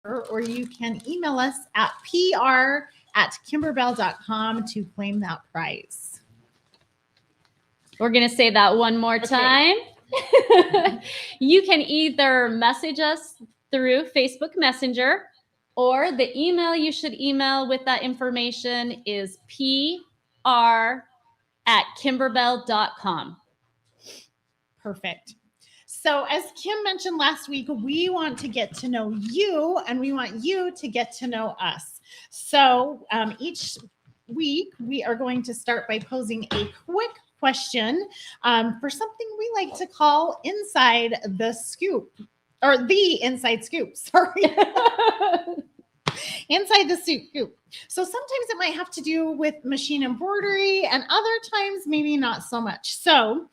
or you can email us at pr@kimberbell.com to claim that prize. We're going to say that one more time. You can either message us through Facebook Messenger, or the email you should email with that information is pr@kimberbell.com. Perfect. So as Kim mentioned last week, we want to get to know you, and we want you to get to know us. So each week we are going to start by posing a quick question for something we like to call Inside the Scoop, or the Inside Scoop, sorry. Inside the scoop. So sometimes it might have to do with machine embroidery, and other times maybe not so much. So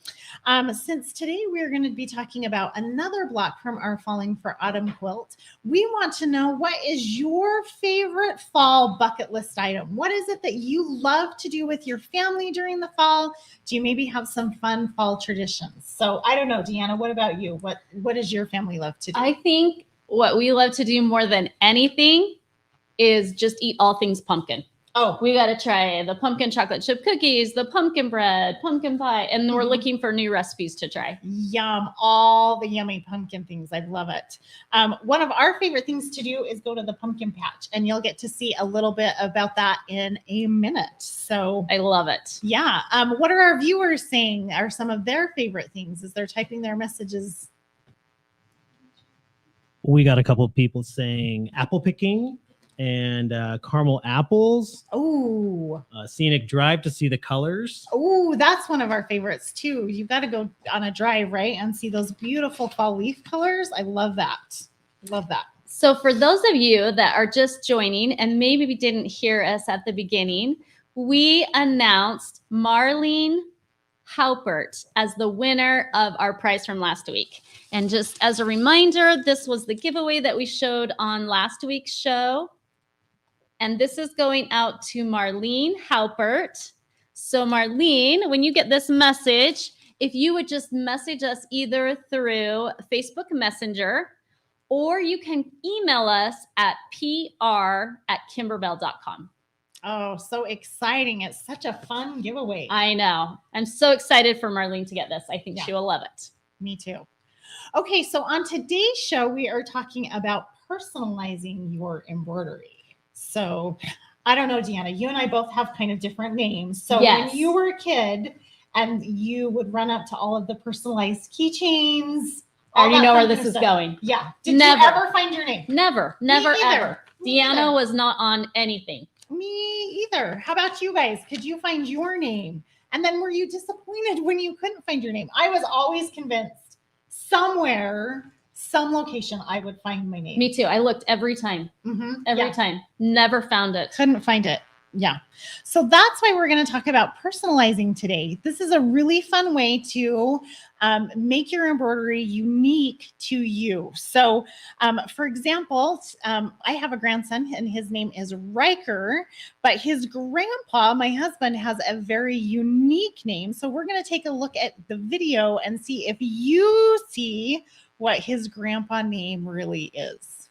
since today we're going to be talking about another block from our Falling for Autumn quilt, we want to know, what is your favorite fall bucket list item? What is it that you love to do with your family during the fall? Do you maybe have some fun fall traditions? So I don't know, Deanna, what about you? What does your family love to do? I think what we love to do more than anything is just eat all things pumpkin. Oh, we got to try the pumpkin chocolate chip cookies, the pumpkin bread, pumpkin pie, and we're looking for new recipes to try. Yum, all the yummy pumpkin things. I love it. One of our favorite things to do is go to the pumpkin patch, and you'll get to see a little bit about that in a minute. So I love it. Yeah. What are our viewers saying are some of their favorite things as they're typing their messages? We got a couple of people saying apple picking and caramel apples. Oh, scenic drive to see the colors. Oh, that's one of our favorites too. You've got to go on a drive, right, and see those beautiful fall leaf colors. I love that. Love that. So for those of you that are just joining and maybe didn't hear us at the beginning, we announced Marlene Haupert as the winner of our prize from last week. And just as a reminder, this was the giveaway that we showed on last week's show. And this is going out to Marlene Haupert. So Marlene, when you get this message, if you would just message us either through Facebook Messenger, or you can email us at pr@kimberbell.com. Oh, so exciting. It's such a fun giveaway. I know. I'm so excited for Marlene to get this. I think she will love it. Me too. Okay, so on today's show, we are talking about personalizing your embroidery. So I don't know, Deanna, you and I both have kind of different names. So when you were a kid and you would run up to all of the personalized keychains. I already know where this is going. Yeah. Did you ever find your name? Never, ever. Deanna was not on anything. Me either. How about you guys? Could you find your name? And then were you disappointed when you couldn't find your name? I was always convinced somewhere, some location, I would find my name. Me too. I looked every time. Every time. Never found it. Couldn't find it. Yeah. So that's why we're going to talk about personalizing today. This is a really fun way to make your embroidery unique to you. So, for example, I have a grandson and his name is Riker, but his grandpa, my husband, has a very unique name. So we're going to take a look at the video and see if you see what his grandpa name really is.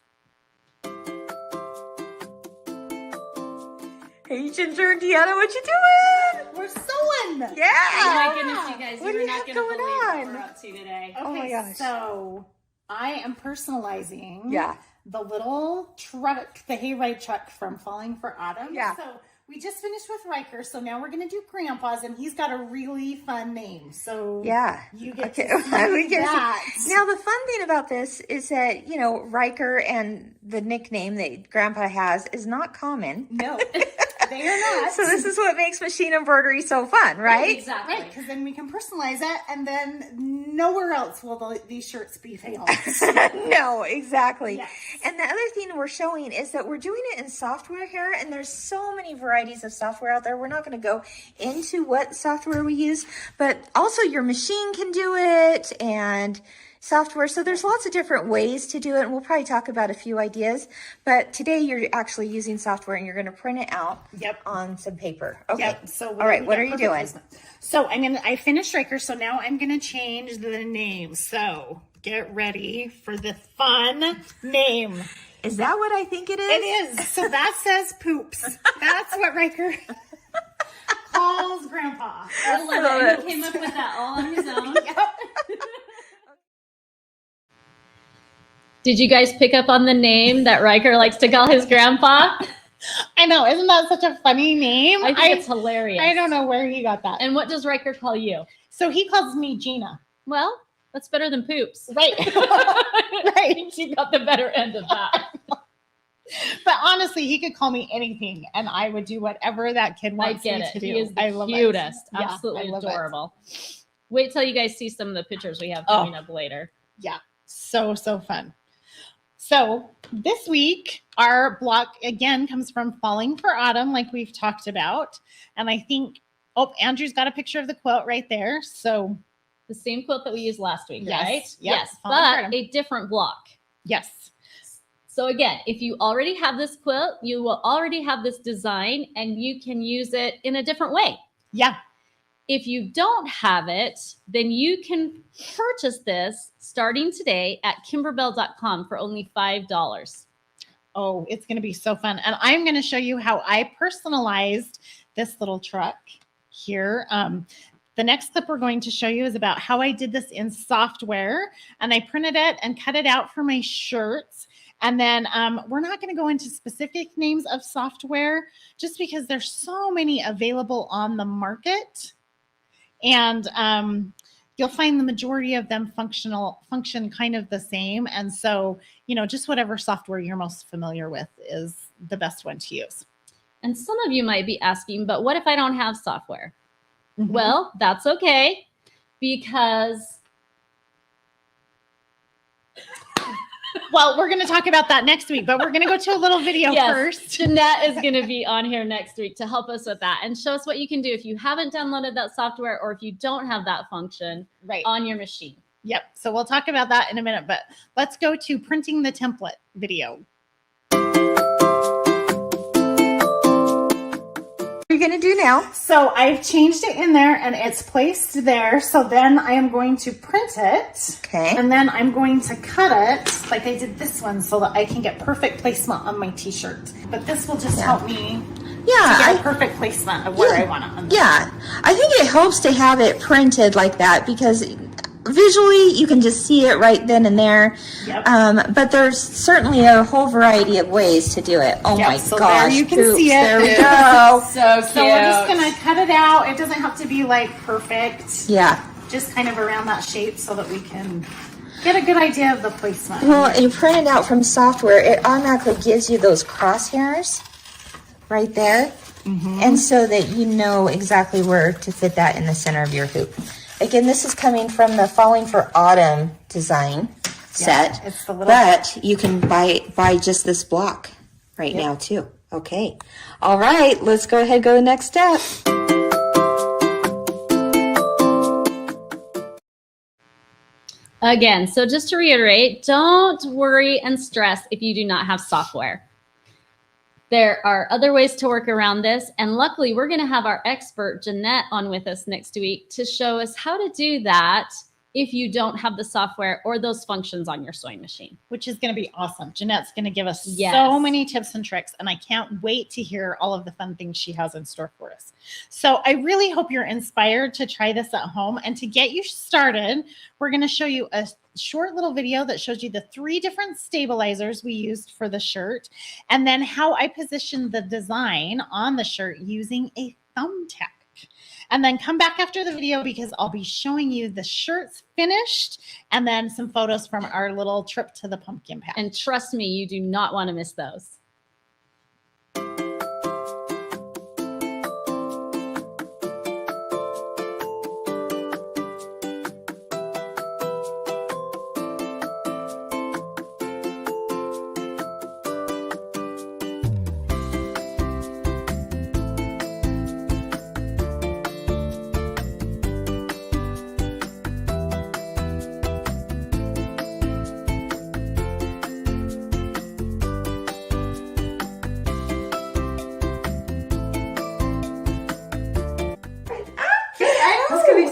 Hey, Ginger and Deanna, what you doing? We're sewing. Yeah. Oh my goodness, you guys. What You're do you not have going to going believe on? what we're up to today. Okay, Oh my gosh. So I am personalizing Yeah. the little truck, the hayride truck from Falling for Autumn. Yeah. So we just finished with Riker, so now we're going to do Grandpa's, and he's got a really fun name. So Yeah. you get Okay. to see We get to- that. Now, the fun thing about this is that, you know, Riker and the nickname that Grandpa has is not common. No, they are not. So this is what makes machine embroidery so fun, right? Exactly. Right, because then we can personalize it, and then nowhere else will these shirts be found. No, exactly. Yes. And the other thing we're showing is that we're doing it in software here, and there's so many varieties of software out there. We're not going to go into what software we use, but also your machine can do it, and software. So there's lots of different ways to do it, and we'll probably talk about a few ideas. But today you're actually using software, and you're going to print it out on some paper. Okay. Yep. So all right. What are you doing? So I finished Riker, so now I'm gonna change the name. So get ready for the fun name. Is that what I think it is? It is. So that says poops. That's what Riker calls Grandpa. I love it. He came up with that all on his own. Did you guys pick up on the name that Riker likes to call his grandpa? I know. Isn't that such a funny name? I think it's hilarious. I don't know where he got that. And what does Riker call you? So he calls me Gina. Well, that's better than poops. Right. I think she got the better end of that. But honestly, he could call me anything, and I would do whatever that kid wants me to do. He is I the love cutest. it. Yeah, Absolutely I love it. adorable. Wait till you guys see some of the pictures we have coming up later. Yeah, so fun. So this week, our block again comes from Falling for Autumn, like we've talked about. And I think, Andrew's got a picture of the quilt right there. So the same quilt that we used last week, yes, right? Yep, yes, Falling for but Autumn. a different block. Yes. So again, if you already have this quilt, you will already have this design and you can use it in a different way. Yeah. If you don't have it, then you can purchase this starting today at kimberbell.com for only $5. Oh, it's going to be so fun. And I'm going to show you how I personalized this little truck here. The next clip we're going to show you is about how I did this in software, and I printed it and cut it out for my shirts. And then we're not going to go into specific names of software just because there's so many available on the market. And you'll find the majority of them function kind of the same. And so, just whatever software you're most familiar with is the best one to use. And some of you might be asking, but what if I don't have software? Mm-hmm. Well, that's okay, because well, we're going to talk about that next week, but we're going to go to a little video first. Jeanette is going to be on here next week to help us with that and show us what you can do if you haven't downloaded that software or if you don't have that function on your machine. Yep. So we'll talk about that in a minute, but let's go to printing the template video. What are you going to do now? So I've changed it in there and it's placed there. So then I am going to print it. Okay. And then I'm going to cut it like I did this one so that I can get perfect placement on my t-shirt. But this will just help me get a perfect placement of where I want it. Yeah. I think it helps to have it printed like that because visually you can just see it right then and there. Yep. But there's certainly a whole variety of ways to do it. Oh my so gosh. there you can see it. There we go. So cute. So we're just going to cut it out. It doesn't have to be like perfect. Yeah. Just kind of around that shape so that we can get a good idea of the placement. Well, you print it out from software, it automatically gives you those crosshairs right there. Mm-hmm. And so that you know exactly where to fit that in the center of your hoop. Again, this is coming from the Falling for Autumn design set, it's the little but you can buy just this block right now too. Okay. All right, let's go ahead and go to the next step. Again, so just to reiterate, don't worry and stress if you do not have software. There are other ways to work around this. And luckily, we're going to have our expert, Jeanette, on with us next week to show us how to do that if you don't have the software or those functions on your sewing machine. Which is going to be awesome. Jeanette's going to give us so many tips and tricks, and I can't wait to hear all of the fun things she has in store for us. So I really hope you're inspired to try this at home. And to get you started, we're going to show you a short little video that shows you the 3 different stabilizers we used for the shirt, and then how I positioned the design on the shirt using a thumbtack. And then come back after the video because I'll be showing you the shirts finished and then some photos from our little trip to the pumpkin patch. And trust me, you do not want to miss those.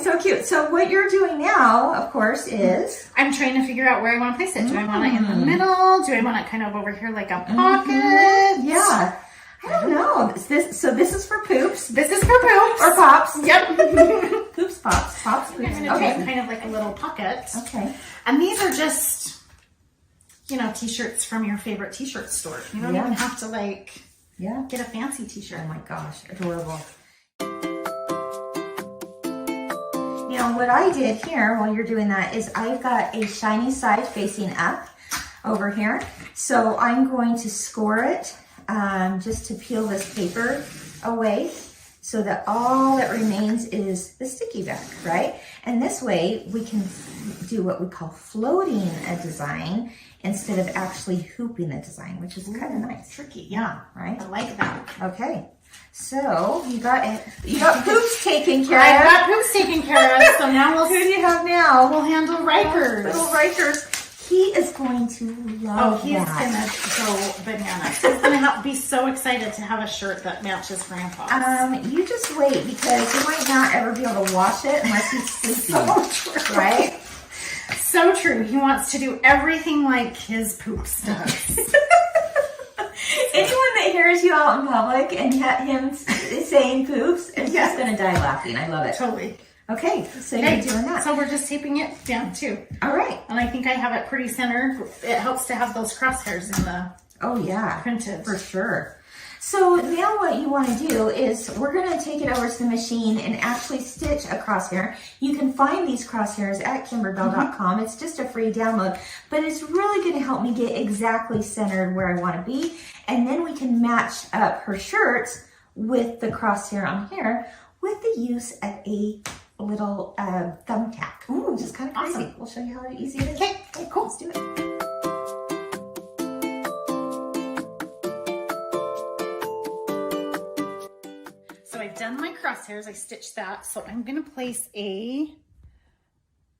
so cute. So what you're doing now, of course, is I'm trying to figure out where I want to place it. Do I want it in the middle? Do I want it kind of over here like a pocket? Yeah. I don't know. So this is for poops. This is for poops. Or pops. Yep. Poops, pops, pops, I'm poops. going to do kind of like a little pocket. Okay. And these are just, t-shirts from your favorite t-shirt store. You don't even have to get a fancy t-shirt. Oh my gosh, adorable. Now what I did here while you're doing that is I've got a shiny side facing up over here. So I'm going to score it just to peel this paper away so that all that remains is the sticky back, right? And this way we can do what we call floating a design instead of actually hooping the design, which is kind of nice. Tricky, yeah. Right? I like that. Okay. So you got poops taken care I've of. got poops taken care of, so now Who do you have now? we'll handle Rikers. Little Rikers. He is going to love He's that. gonna go bananas. He's gonna be so excited to have a shirt that matches Grandpa's. You just wait because he might not ever be able to wash it unless he's sleeping. So true. Right? So true. He wants to do everything like his poops does. Anyone that hears you out in public and him saying poops is just going to die laughing. I love it. Totally. Okay, so you're doing that. So we're just taping it down too. All right. And I think I have it pretty centered. It helps to have those crosshairs in the printed. For sure. So now what you want to do is we're going to take it over to the machine and actually stitch a crosshair. You can find these crosshairs at kimberbell.com. It's just a free download, but it's really going to help me get exactly centered where I want to be. And then we can match up her shirts with the crosshair on here with the use of a little thumbtack, which is kind of crazy. Awesome. We'll show you how easy it is. Okay, cool. Let's do it. So I've done my crosshairs. I stitched that. So I'm going to place a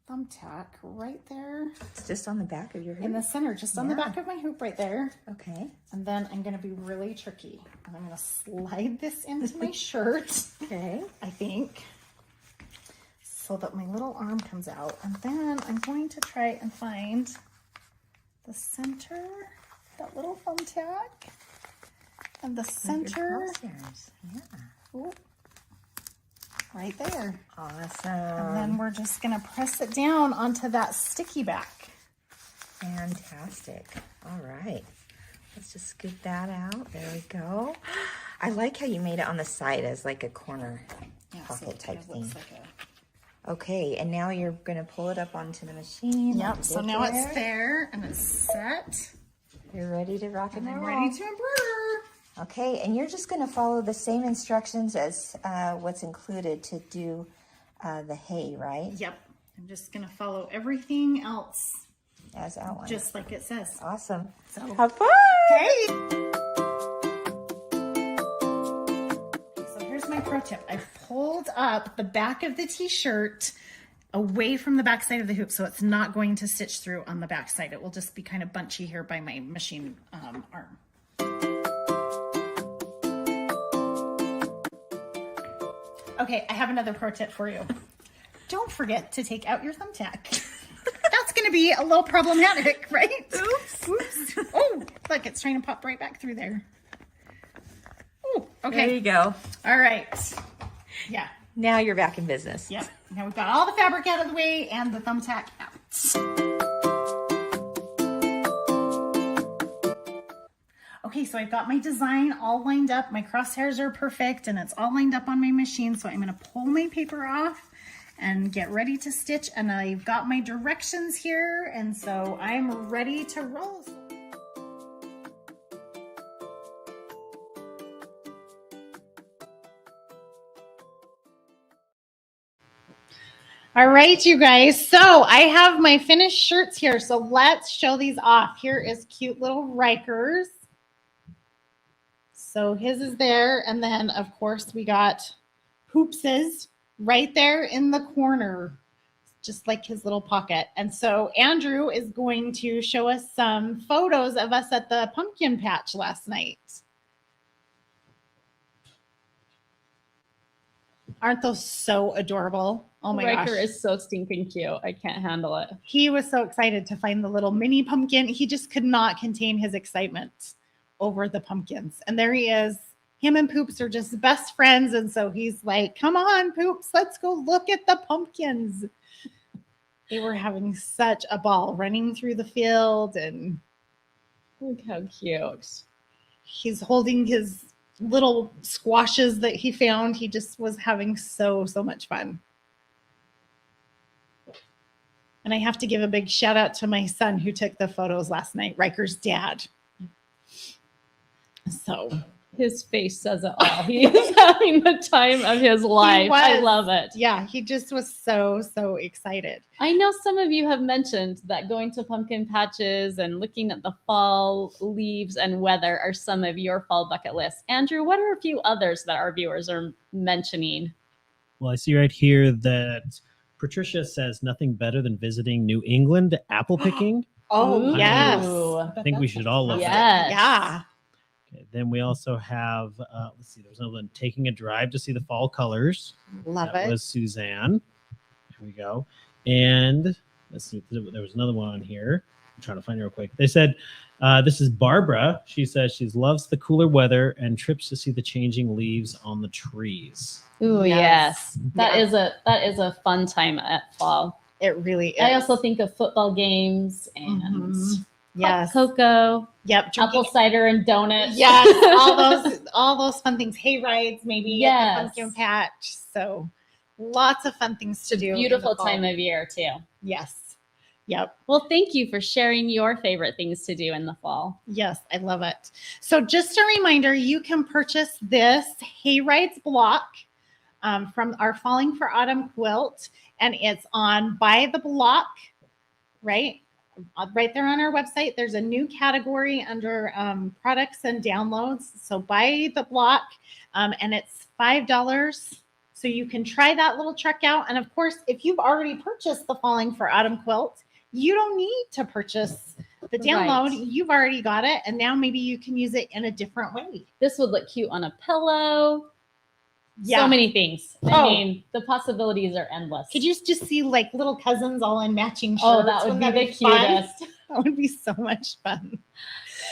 thumbtack right there It's just on the back of your in hoop. the center, just on the back of my hoop right there. Okay. And then I'm going to be really tricky. And I'm going to slide this into my shirt, Okay. I think, so that my little arm comes out. And then I'm going to try and find the center, that little thumbtack, and the center. Yeah. Ooh, right there. Awesome. And then we're just going to press it down onto that sticky back. Fantastic. All right. Let's just scoop that out. There we go. I like how you made it on the side as like a corner pocket type thing. Looks like Okay, and now you're going to pull it up onto the machine. yep, so now it's there and it's set. You're ready to rock and I'm roll. ready to embroider. Okay, and you're just going to follow the same instructions as what's included to do the hay, right? Yep, I'm just going to follow everything else As outlined. just like it says. Awesome. So, Have fun! okay. So here's my pro tip. I pulled up the back of the t-shirt away from the back side of the hoop, so it's not going to stitch through on the back side. It will just be kind of bunchy here by my machine arm. Okay, I have another pro tip for you. Don't forget to take out your thumbtack. That's going to be a little problematic, right? Oops. Oops. Oh, look, it's trying to pop right back through there. Oh, okay. There you go. All right. Yeah. Now you're back in business. Yep. Now we've got all the fabric out of the way and the thumbtack out. Okay, so I've got my design all lined up. My crosshairs are perfect and it's all lined up on my machine. So I'm going to pull my paper off and get ready to stitch. And I've got my directions here. And so I'm ready to roll. All right, you guys. So I have my finished shirts here. So let's show these off. Here is cute little Rikers. So his is there. And then, of course, we got Hoops's right there in the corner, just like his little pocket. And so Andrew is going to show us some photos of us at the pumpkin patch last night. Aren't those so adorable? Oh my Riker gosh. is so stinking cute. I can't handle it. He was so excited to find the little mini pumpkin. He just could not contain his excitement over the pumpkins. And there he is. Him and Poops are just best friends. And so he's like, come on, Poops, let's go look at the pumpkins. They were having such a ball running through the field, and Look how cute. he's holding his little squashes that he found. He just was having so much fun. And I have to give a big shout out to my son who took the photos last night, Riker's dad. So His face says it all. He is having the time of his life. I was. love it. yeah, he just was so excited. I know some of you have mentioned that going to pumpkin patches and looking at the fall leaves and weather are some of your fall bucket lists. Andrew, what are a few others that our viewers are mentioning? Well, I see right here that Patricia says nothing better than visiting New England apple picking. Oh, Ooh. yes. I think we should all love that. Yes. Yeah. Okay, then we also have, let's see, there's another one, taking a drive to see the fall colors. Love That it. was Suzanne. Here we go. And let's see, there was another one on here. I'm trying to find it real quick. They said, this is Barbara. She says she loves the cooler weather and trips to see the changing leaves on the trees. Ooh, Yes. yes. That is a fun time at fall. It really is. I also think of football games and Mhm. hot Yes. cocoa, Yep. apple cider and donuts. Yes. All those fun things. Hay rides, maybe at Yes. the pumpkin patch. So lots of fun things It's to a do. in the beautiful fall. time of year too. Yes. Yep. Well, thank you for sharing your favorite things to do in the fall. Yes, I love it. So just a reminder, you can purchase this Hay Rides block from our Falling for Autumn quilt, and it's on Buy the Block, right? Right there on our website. There's a new category under products and downloads. So Buy the Block, and it's $5. So you can try that little trick out. And of course, if you've already purchased the Falling for Autumn quilt, you don't need to purchase the download. Right. You've already got it. And now maybe you can use it in a different way. This would look cute on a pillow. Yeah. So many things. I Oh. mean, the possibilities are endless. Could you just see like little cousins all in matching shirts? Oh, that would be the fun? cutest. That would be so much fun.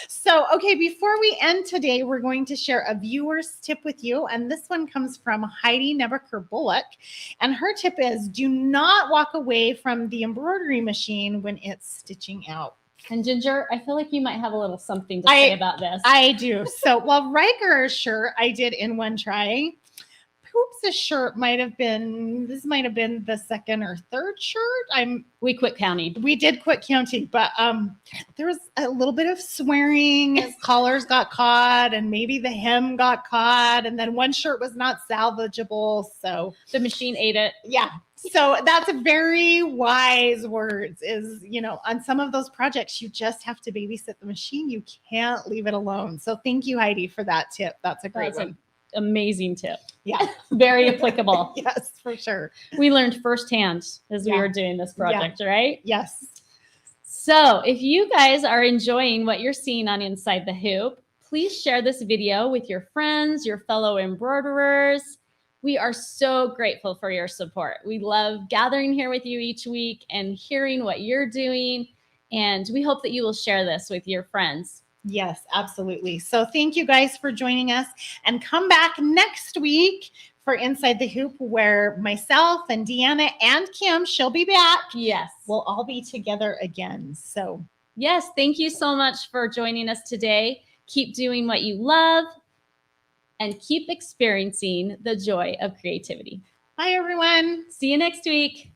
So, okay, before we end today, we're going to share a viewer's tip with you. And this one comes from Heidi Nebaker Bullock. And her tip is, do not walk away from the embroidery machine when it's stitching out. And Ginger, I feel like you might have a little something to say about this. I do. So, well, Riker's shirt I did in one try. Poops' shirt might have been the second or third shirt. We quit counting. We did quit counting, but there was a little bit of swearing. His collars got caught, and maybe the hem got caught, and then one shirt was not salvageable. So The machine ate it. yeah. So that's a very wise words. Is on some of those projects, you just have to babysit the machine. You can't leave it alone. So thank you, Heidi, for that tip. That's a great That's one. an amazing tip. Yeah. Very applicable. Yes, for sure. We learned firsthand as we Yeah. were doing this project, right? Yes. So if you guys are enjoying what you're seeing on Inside the Hoop, please share this video with your friends, your fellow embroiderers. We are so grateful for your support. We love gathering here with you each week and hearing what you're doing. And we hope that you will share this with your friends. Yes, absolutely. So thank you guys for joining us, and come back next week for Inside the Hoop, where myself and Deanna and Kim, she'll be back. Yes. We'll all be together again. So Yes, thank you so much for joining us today. Keep doing what you love and keep experiencing the joy of creativity. bye, everyone. See you next week.